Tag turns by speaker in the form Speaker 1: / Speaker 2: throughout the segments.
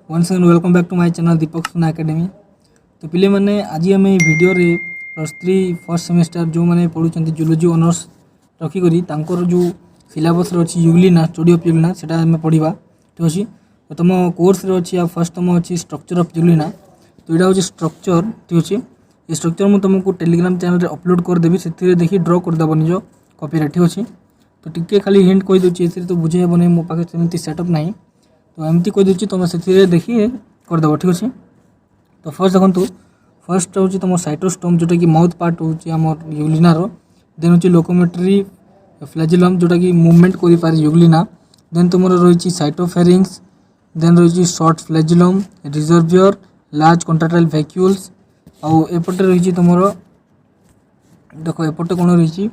Speaker 1: Once again welcome back to my channel Deepak Suna academy. तो पिले मैंने आज आम वीडियो रे +3 फर्स्ट सेमेस्टर जो मैंने पढ़ुं जूलोजी ऑनर्स रखिकी जो सिलेबस अच्छी यूग्लिना स्टडी ऑफ यूग्लिना से पढ़ा ठीक अच्छे। तो तुम कोर्स अच्छी फर्स्ट तुम अच्छी स्ट्रक्चर ऑफ यूग्लिना। तो यहाँ हूँ स्ट्रक्चर ठीक अच्छे। ये स्ट्रक्चर मुझे तुमको टेलीग्राम चैनल रे अपलोड करदेवी से देखी ड्र करदेव निज कॉपी ठीक अच्छे। तो टिके खाली हिंट कहीदे तो बुझे नहीं मो पाखे सेमती सेटअप ना तो एमती कहीदे तुम से देखी करदेव ठीक अच्छे। तो फर्स्ट देखो फर्स्ट हूँ तुम साइटोस्टोम जोटा कि माउथ पार्ट हूँ यूग्लिनार। देन हूँ लोकोमेट्री फ्लैजिलम जोटा कि मूवमेंट कर पारे यूग्लिना। देन तुम रही साइटोफेरिंग्स। देन रही short flagellum reservoir large contractile vacuoles. आउ एपटे रही तुम देख एपटे कौन रही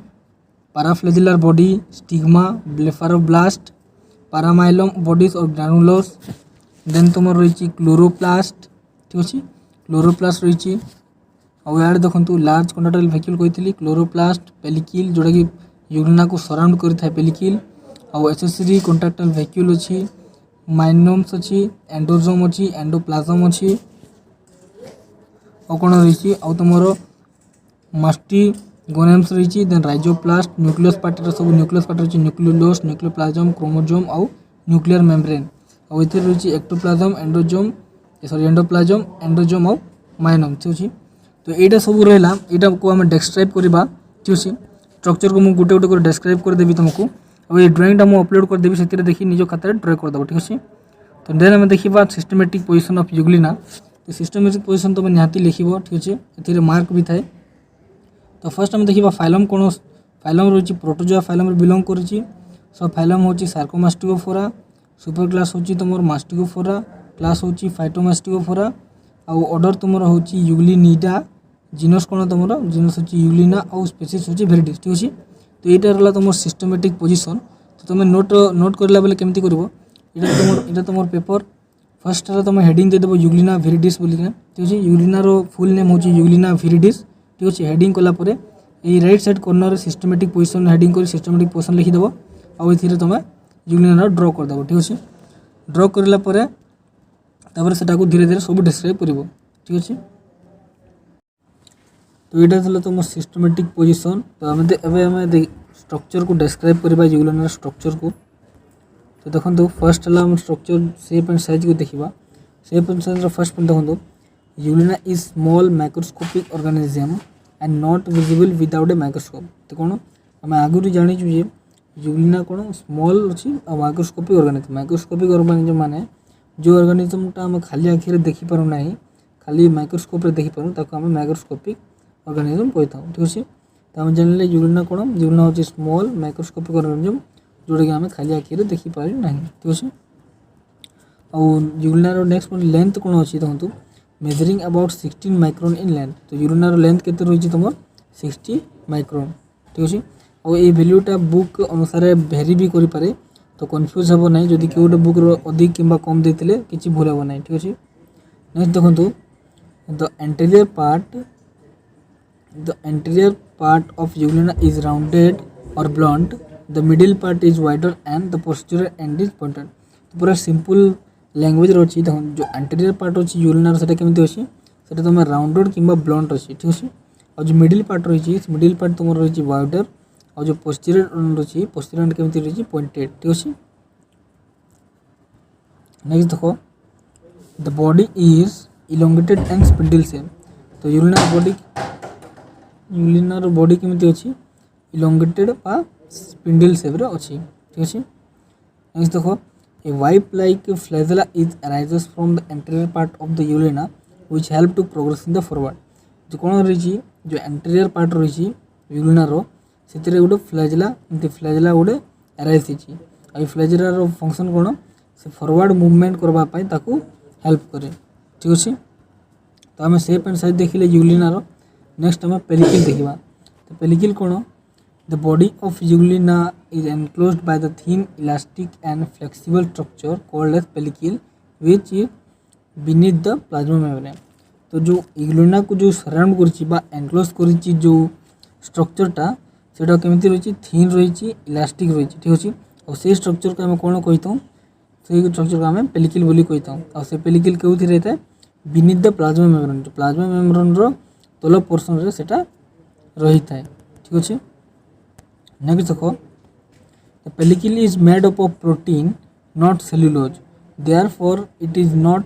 Speaker 1: पाराफ्लैजिलर बॉडी स्टिग्मा ब्लेफारोब्लास्ट पारामाइलम बॉडीज और ग्रानुलोस। देन तुम रही क्लोरोप्लास्ट ठीक अच्छे। क्लोरोप्लास्ट रही आड़ देखो लार्ज कॉन्ट्रैक्टाइल वैक्यूल कही क्लोरोप्लास्ट पेलिकिल जोटा कि यूग्लिना को सराउंड करता है पेलिकिल। आउ एसेसरी कॉन्ट्रैक्टाइल वैक्यूल अच्छी माइनम्स अच्छी एंडोजोम अच्छी एंडोप्लाज्म अच्छी कौन रही तुम मास्टी गोनेम्स रही। देन राइजोप्लास्ट न्यूक्लियस पार्ट सब न्यूक्लियस पार्ट रही न्यूक्लियोलोस न्यूक्लियोप्लाज्म क्रोमोजोम आउ न्यूक्लियर मेम्ब्रेन। आउ ये रही ectoplasm endosome sorry endoplasm endosome आउ माइनम ठीक अच्छे। तो यहाँ सब रहा यहाँ को आम डेस्क्राइब करवा ठीक अच्छे। स्ट्रक्चर को मुझे गोटे गोटे कर डेस्क्राइब करदेवी तुमको। अब ये ड्रॉइंगटा मुझे अपलोड करदेवी से देखिए निज खातार ड्रॉ करदेव ठीक अच्छे। तो देन आम देखा सिस्टमेटिक पोजिशन ऑफ यूग्लिना। तो सिस्टमेटिक पोजिशन तुम निहाती लिख ठीक अच्छे। ये मार्क भी थाए। तो फर्स्ट आम देखा फाइलम कौन फाइलम रही प्रोटोजोआ फाइलम बिलोंग करुच्ची। सो फाइलम हूँ सार्कोमास्टिकोफोरा सुपर क्लास हूँ तुम मास्टिकोफोरा क्लास हूँ फाइटोमास्टिकोफोरा आउ ऑर्डर तुम हूँ यूग्लिनिडा जीनस कौन तुम जीनस हूँ यूग्लिना आउ स्पेसीज हूँ वेरिडिस ठीक अच्छे। तो यहाँ रहा तुम सिस्टमेटिक पोजिशन। तो तुम नोट करला बेले केमती कर तुम पेपर फर्स्ट तुम हेडिंग देदेव यूग्लिना विरिडिस बोलिकिना ठीक अच्छे। यूग्लिनार फुल नेम हूँ यूग्लिना विरिडिस ठीक अच्छे। हेडिंग कलापर ये right side corner systematic position heading कर सिस्टमेटिक पोजिशन लिखिदेव आउ ये तुम यूग्लिनार ड्र करदेव ठीक अच्छे। ड्र करापर से धीरे धीरे सब डिस्क्राइब कर ठीक अच्छे। तो यहाँ तुम सिस्टमेटिक पोजिशन। तो आम स्ट्रक्चर को डिस्क्राइब करवा यूग्लिनार स्ट्रक्चर को। तो देखो फर्स्ट है स्ट्रक्चर शेप एंड साइज को देखा। Shape and size first point देखो euglena is small microscopic organism and not visible without a microscope. तो कौन आम आगुरी जाचु जे यूग्लिना कौन स्मॉल अच्छी और माइक्रोस्कोपिक ऑर्गेनिज्म। माइक्रोस्कोपिक ऑर्गेनिज्म माने जो ऑर्गेनिज्मटा आम खाली आखिरे देखिपारू ना खाली माइक्रोस्कोप देखिपारू ताको आम माइक्रोस्कोपिक ऑर्गेनिज्म कही था ठीक अच्छे। तो आम जान यूग्लिना कौन यूग्लिना हूँ स्मॉल माइक्रोस्कोपिक ऑर्गेनिज्म जोटा कि आम खाली आखिरे देखिपारू ना ठीक अच्छे। और यूग्लिनार नेक्स्ट पॉइंट लेंथ कौन अच्छी देखो measuring about 16 micron in length. तो यूग्लिनार लेंथ केते रही तुम 60 माइक्रोन ठीक अच्छे। और ये वैल्यूटा बुक अनुसार भेरी भी करें तो कन्फ्यूज हे ना जदि कि गोटे बुक अधिक कि कम देते किसी भूल हे ना ठीक अच्छे। नेक्स्ट देखो the anterior part of euglena is rounded और blunt the middle part is wider and the posterior end is pointed. तो पूरा सिंपल लैंग्वेज अच्छी देखो जो एंटीरियर पार्ट अच्छी यूग्लिनार से केमती अच्छी से तुम राउंडेड कि ब्लंट अच्छी ठीक अच्छे। और जो मिडिल पार्ट रही मिडिल पार्ट तुम रही वाइडर और जो पोस्टीरियर रही पोस्टीरियर केमती रही पॉइंटेड ठीक अच्छे। नेक्स्ट देखो the body is elongated and spindle shape. तो यूग्लिनार बॉडी केमती अच्छी इलोंगेटेड बा स्पिंडल सेप रे अच्छी ठीक अच्छे। नेक्स्ट देखो a whip like flagella is arises from the anterior part of the euglena which help to progress in the forward. जो कौन रही जो एंटीरियर पार्ट रही यूग्लिनार से गोटे फ्लैजेला गोटे अराइज होती। फ्लैजेलार फंक्शन कौन से फॉरवर्ड मूवमेंट करने ताकू हेल्प करे ठीक अच्छे। तो आम शेप एंड साइज देखिले यूग्लिनार। नेक्स्ट आम पेलिकिल देखा। तो पेलिकिल कौन the body of euglena is enclosed by the thin elastic and flexible structure called as pellicle which is beneath the plasma membrane. तो जो यूग्लिना को जो सराउंड कर एनक्लोज कर जो स्ट्रक्चरटा से केमती रही थिन रही इलास्टिक रही ठीक अच्छे। और से स्ट्रक्चर को आम कौन कही था से स्ट्रक्चर को आम पेलिकिल बोली कही था। से पेलिकिल केउथि रहता है beneath the plasma membrane. Plasma membrane रो तल पोर्शन रे सेटा रही था। ठीक अच्छे। नेक्स्ट देखो the pellicle is made up of protein not cellulose therefore it is not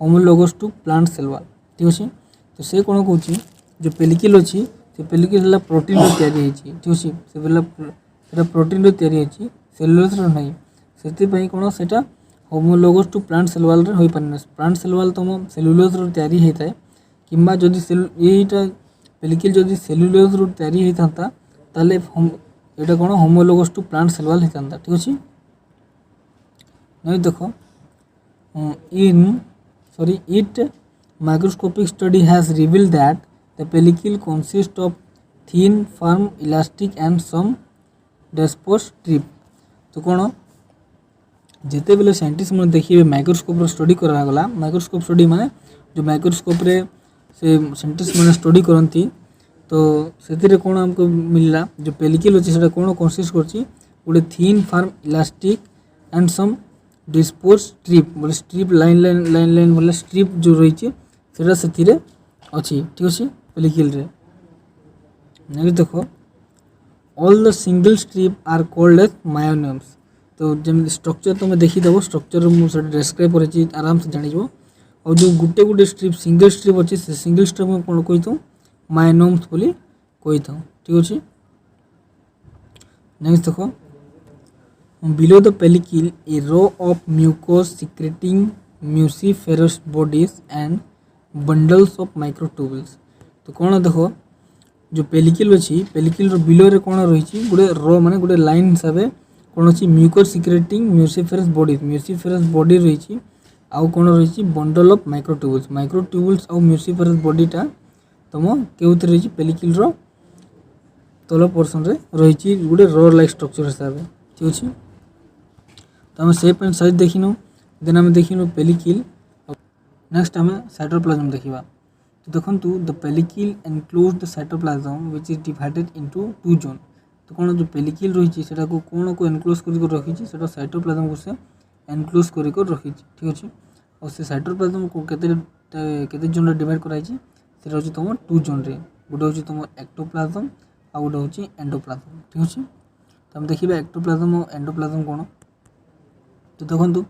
Speaker 1: homologous to plant cell wall. ठीक अच्छे। तो से कौन कहूँ जो पेलिकिल अच्छी से पेलिकिल है प्रोटीन तैयारी होती। ठीक अच्छे। से प्रोटीन तैयारी होती सेल्युलोज नहीं से कौन से homologous to plant cell wall हो पारे। प्लांट सेल वॉल तुम सेल्युलोज तैयारी होता है किंबा जदि यहीटा पेलिकिल जदि सेल्युलोज तैयारी होता ताले यहाँ कौन homologous to plant cell wall होता। ठीक अच्छे। नहीं देखो it microscopic study has revealed that the pellicle consist of thin firm elastic and some dispose strip. तो कौन जिते बेले साइंटिस्ट मैंने देखिए माइक्रोस्कोप स्टडी करागला। माइक्रोस्कोप स्टडी माने जो माइक्रोस्कोप रे से साइंटिस्ट मैंने स्टडी करती तो से कौन हमको मिलला जो पेलिकिल अच्छी से कौन कंसिस्ट कर गोटे thin firm elastic and some dispose strip बोले strip line line line line बोले स्ट्रिप जो रही से अच्छी। ठीक अच्छे। पेलिकिल रे नेक्स्ट देखो all the single strip are called as myonemes. तो जब स्ट्रक्चर तुम देखीदेव स्ट्रक्चर मुझे डिस्क्राइब कर आराम से जान और जो गुटे गुटे स्ट्रिप सिंगल स्ट्रिप अच्छे से सिंगल स्ट्रिप में कौन कही था मायोनियम्स बोली कही था। ठीक अच्छे। नेक्स्ट देखो below the pellicle a row of mucus secreting muciferous bodies and bundles of microtubules. तो कौन देखो जो पेलिकिल अच्छी पेलिकिल बिलो रे कौन रही गोटे रो माने गोटे लाइन हिसाब से कौन अच्छी म्यूकोस सिक्रेटिंग म्यूसिफेरस बॉडी रही आउ कौन रही बंडल ऑफ माइक्रोट्यूबुल्स आउ म्यूसिफेरस बॉडीटा तुम केउथ रही पेलिकिल रो तल पोर्शन रे रही गोटे रो लाइक स्ट्रक्चर हिसाब से। ठीक अच्छे। तो आम शेप एंड साइज देखिनु देन आम देखिनु पेलिकिल। नेक्स्ट आम साइटोप्लाज्म देखा। तो देखो the pellicle enclose the cytoplasm which is divided into two zone. तो कौन जो पेलिकिल रही है कौन को एनक्लोज कर रखी साइटोप्लाज्म को से एनक्लोज कर रखी। ठीक अच्छे। और से साइटोप्लाज्म को केते जोन डिवाइड कराई से हूँ तुम टू जोन रे गोटे हूँ तुम एक्टोप्लाज्म आ गोटे हूँ एंडोप्लाज्म। ठीक अच्छे। तो हम देखा एक्टोप्लाज्म और एंडोप्लाज्म कौन। तो देखो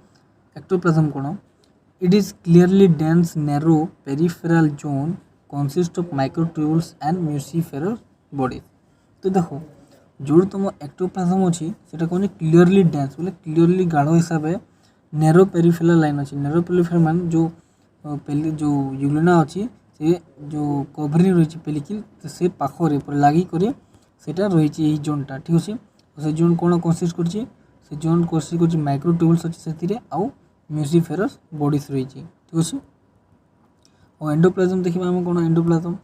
Speaker 1: एक्टोप्लाज्म कौन it is clearly dense narrow peripheral zone consist of microtubules and muciferous body. तो देखो जो तुम एक्टोप्लाज्म अच्छी से कौन क्लीयरली डेंस बोले क्लीयरली गाढ़ हिसाब से नैरो पेरिफेरल लाइन अच्छी। नैरो पेरिफेरल मान जो जो यूलिना अच्छी से जो कवरिंग रही पेलिकिल से पाखरे लगी रही जोनटा। ठीक अच्छे। से जोन कौन कंसिस्ट कर जोन कंसिस्ट कर माइक्रोट्यूबुल्स अच्छी से आउ म्यूसिफेरस बॉडीज रही। ठीक अच्छे। और एंडोप्लाज्म देखिए आम कौन endoplasm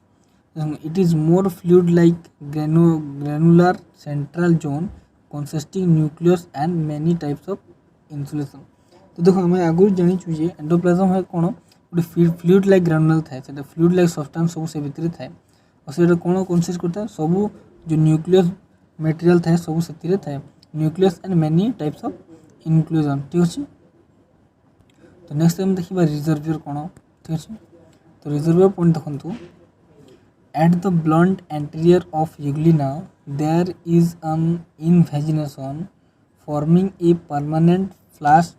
Speaker 1: it is more fluid like granular central zone consisting nucleus and many types of insulation. तो देखो आम आगुरी जानीचु जे एंडोप्लाज्म है कौन गोटे फ्लूइड लाइक ग्रेनुलर थाए फ्लूइड लाइक सब्सटेंस सब से भितर थाए और से कौन कंसिस्ट करता है सब जो न्यूक्लियस मटेरियल थाए सब से थाए nucleus and many types of inclusion. ठीक अच्छे। तो नेक्स्ट टाइम देखा रिजर्वियर कौन। ठीक अच्छे। तो रिजर्वियर पॉइंट देखो at the blunt anterior of Euglena there is an invagination forming a permanent flask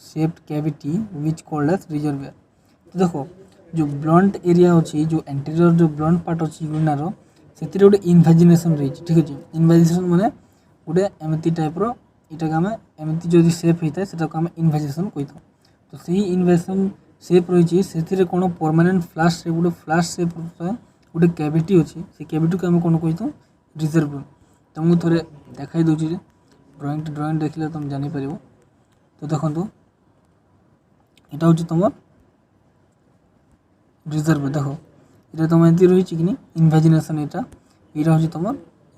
Speaker 1: shaped cavity which called as reservoir. तो देखो जो ब्लंट एरिया अच्छी जो एंटीरियर जो ब्लंट पार्ट अच्छी यूग्लिनार से गोटे इनवेजिनेशन रही। ठीक अच्छे। इनवेजिनेशन माने गोटे एमती टाइप रहा आम एमती जो सेप होता है से इनवेजिनेशन कही था। तो सही इनवेजिनेशन सेप रही से कौन परमानेंट फ्लास्क शेप गोटे फ्लास्क शेप गोटे कैविटी अच्छी से कैविटी को आम कौन कही था रिजर्वियर। तुमको थे देखाई दूसरी ड्रॉइंग देखिले तुम जापर। तो देखो यहाँ हूँ तुम रिजर्वियर। देखो ये तुम एमती रही कि इनवेजिनेशन यहाँ हूँ तुम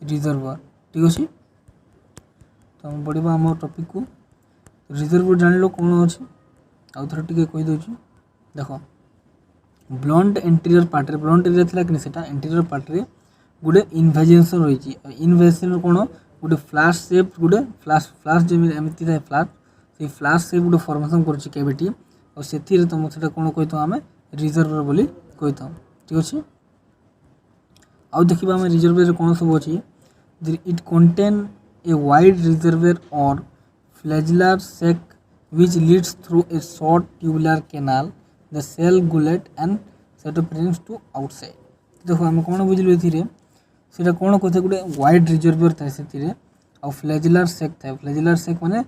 Speaker 1: रिजर्वियर। ठीक अच्छे। तो हम बढ़ा आम टॉपिक को रिजर्वियर जान लो कौन अच्छे आउ थे टी कहीदे। देख blunt anterior part blunt area थी कि एंटीरियर पार्ट रे गोटे इनवेजिनेशन रही। इनवेजिनेशन कौन गोटे फ्लास्क शेप गोटे फ्लास्क जमी एमती थाए फ्लास्क से फ्लाश से गोटे फॉर्मेशन कर कैविटी और से तुम से कौन कही आम रिजर्वर बोली कही ठीक अच्छे। आउ देखा आम रिजर्वर कौन सब अच्छी it contain a wide reservoir और flagellar sac which leads through a short tubular canal the cell gullet and cytoplasm to outside। देखो आम कौन बुझलु एटा कौन कहते गोटे वाइड रिजर्वर थाए से आउ फ्लैजुलर sac थाए। फ्लैजुलर sac माने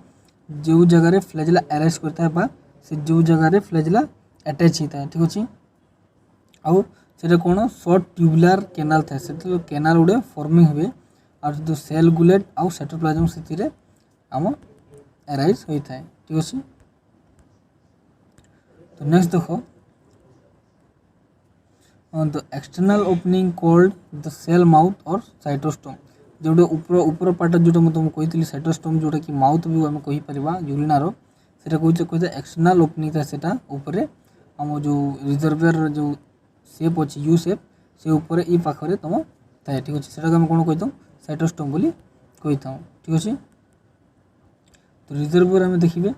Speaker 1: जो जगह फ्लैजुला अरेस्ट करता है से जो जगह फ्लैजुला अटैच होता है ठीक अच्छे। आउ से कौन शॉर्ट ट्यूबुलर कैनाल थाए से कैनाल गुड़े फॉर्मिंग हुए और जो सेल गुलेट आउ साइटोप्लाज्म से आम अराइज होता है ठीक अच्छे। तो नेक्स्ट देखो the external opening called the cell mouth और साइटोस्टोम जोटे ऊपर पार्ट जो तुमको कही साइटोस्टोम जोटा कि माउथ भी आम कहीपर यूरिनार से कहते एक्सटर्नल ओपनिंग था सेटा ऊपर आम जो रिजर्वर जो सेप अच्छी यू सेप से ऊपर ये पाखे तुम थाए ठीक अच्छे। से आम कौन कही साइटोस्टोम बोली कही ठीक अच्छे। तो रिजर्वर आम देखिए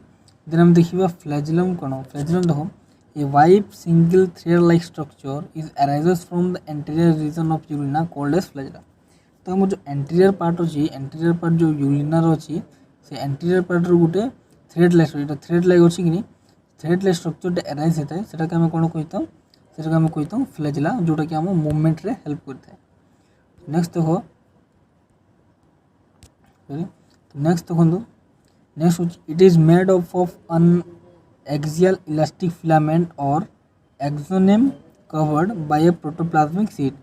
Speaker 1: देन आम देखा फ्लैजुलम कौन फ्लैजुलम देखो a wide single thread like structure is arises from the anterior region of euglena called as flagella. तो आम जो एंटीरियर पार्ट अच्छी एंटीरियर पार्ट जो यूरिनार अच्छी से एंटीरियर पार्ट गोटे थ्रेड लाइक थ्रेड लाइक अच्छी कि थ्रेड लाइक स्ट्रक्चर अराइज होता है से आम कौन कही से आम कही फ्लैजुला जोटा कि आम मूवमेंट रे हेल्प करता है। नेक्स्ट देखो नेक्स्ट देखो next it is made of an axial elastic filament और axoneme covered by a protoplasmic sheath.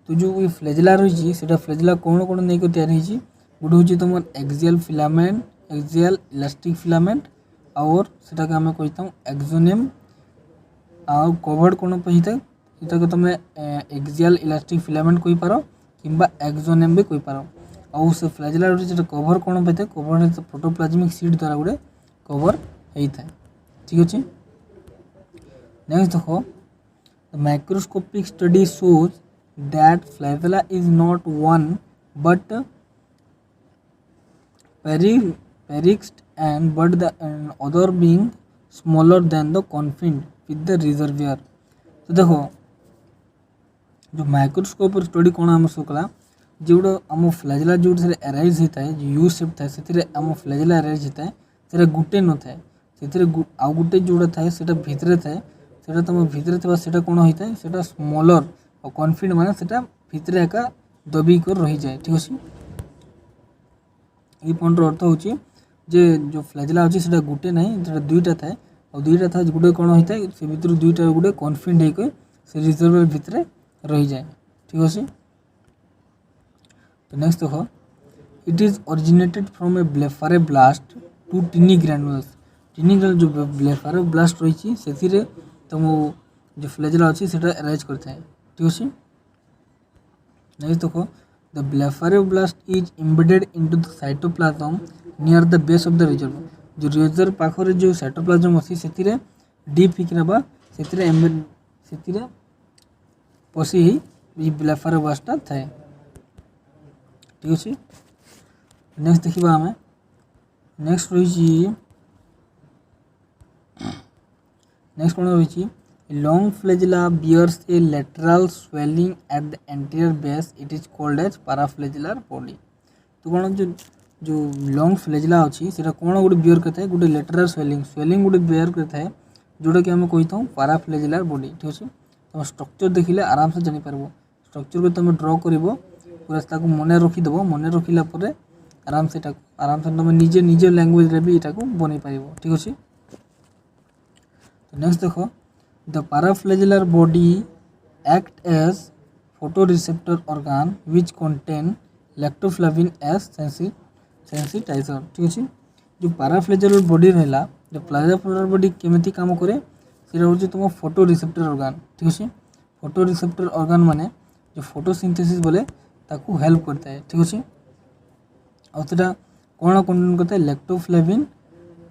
Speaker 1: तो जो ये फ्लैजुला रही है फ्लैजुला कौन कौन नहीं तैयारी होती गोटे हूँ तुम axial filament axial elastic filament और से आम कही एक्सोनेम आउ कवर्ड कौन पे होता है तुम एक्सियल इलास्टिक फिलामेंट कही पार कि एक्सोनेम भी कही पार। आउ से फ्लैजुला रही कवर कौन पे कवर प्रोटोप्लाज्मिक सीट द्वारा गोटे कवर होता है ठीक अच्छे। नेक्स्ट देखो microscopic study shows that flagella is not one but पेरिक्स्ट and but the other being smaller than the confined with the reservoir. तो देखो जो माइक्रोस्कोप स्टडी कौन आम सब कला जो आम फ्लैजुला जो अराइज होता है जो यू सेप था से आम फ्लैजुला अराइज होता है से गोटे न थाए से आउ गोटे जोड़ा थाए से भितर थाए से तुम भितर थी कौन होता है से स्मॉलर और कॉन्फिडेंट माने से भितर एका दबी कर रही जाए ठीक अच्छे। ये पॉइंट अर्थ हूँ जे जो फ्लैजुला अच्छी से गोटे ना दुईटा थाए और दुईटा था गोटे कौन होता है से भर दुईटा गोटे कॉन्फिडेंट होकर से रिजर्वर भितर रही जाए ठीक अच्छे। तो नेक्स्ट देखो it is originated from a blepharoplast two tiny granules. Tiny granule जो ब्लेफारोब्लास्ट रही से तुम जो फ्लैजुला अच्छी से अराइज करता है ठीक अच्छे। नेक्स्ट देखो the blepharoplast is embedded into the cytoplasm near the base of the reserve. जो रिजर्व पाखरे जो साइटोप्लाज्म अच्छी से डीप होकर से पशि ही ब्लेफारोब्लास्टा थाए ठीक अच्छे। नेक्स्ट देखा आम नेक्स्ट रही नेक्स्ट कौन रही long flagella bears a lateral swelling at the anterior base it is called as paraflagellar body. तो कौन जो लॉन्ग फ्लैजुला अच्छी से कौन गोटे बियर करता है गोटे लैटरल स्वेलिंग गोटे बियर करता है जोटा कि आम कही था पैराफ्लैजुलर बॉडी ठीक अच्छे। तुम स्ट्रक्चर देखिले आराम से जापर स्ट्रक्चर को तुम ड्र कर पूरा मन रखीद मन रखिला आराम से तुम निजे निज लैंग्वेज रे भी यहाँ बन पार ठीक अच्छे। तो नेक्स्ट देखो the paraflagellar body act as photo receptor organ which contain lactoflavin as sensitizer ठीक अच्छे। जो पैराफ्लैजुलर बॉडी रहा जो पैराफ्लैजुलर बॉडी केमिति काम करे हूँ तुम फोटो रिसेप्टर ऑर्गन ठीक अच्छे। फोटो रिसेप्टर ऑर्गन माने जो फोटोसिंथेसिस बोले ताकू हेल्प करता है ठीक अच्छे। और सेटा कौन कंटेन करता है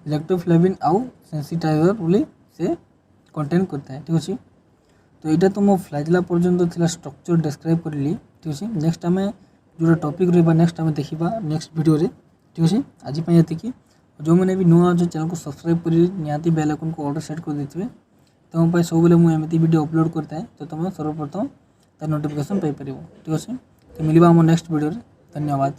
Speaker 1: लैक्टोफ्लाविन आउ सेंसिटाइजर बोली से कंटेन करता है ठीक अच्छे। तो यहाँ तुम फ्लैजुला पर्यंत थी स्ट्रक्चर डिस्क्राइब करली ठीक अच्छे। नेक्स्ट आम जो टॉपिक रहा नेक्स्ट आम देखा नेक्स्ट वीडियो रे ठीक अच्छे। आज ये जो मैंने भी नुआ अच्छे चैनल को सब्सक्राइब कर निहाती बेल आइकन को ऑल सेट कर देते तुम सब बेले मुझे एमती वीडियो अपलोड करता है तो तुम सर्वप्रथम तार नोटिफिकेशन पाइपर ठीक अच्छे तो मिलवा आम नेक्स्ट वीडियो धन्यवाद।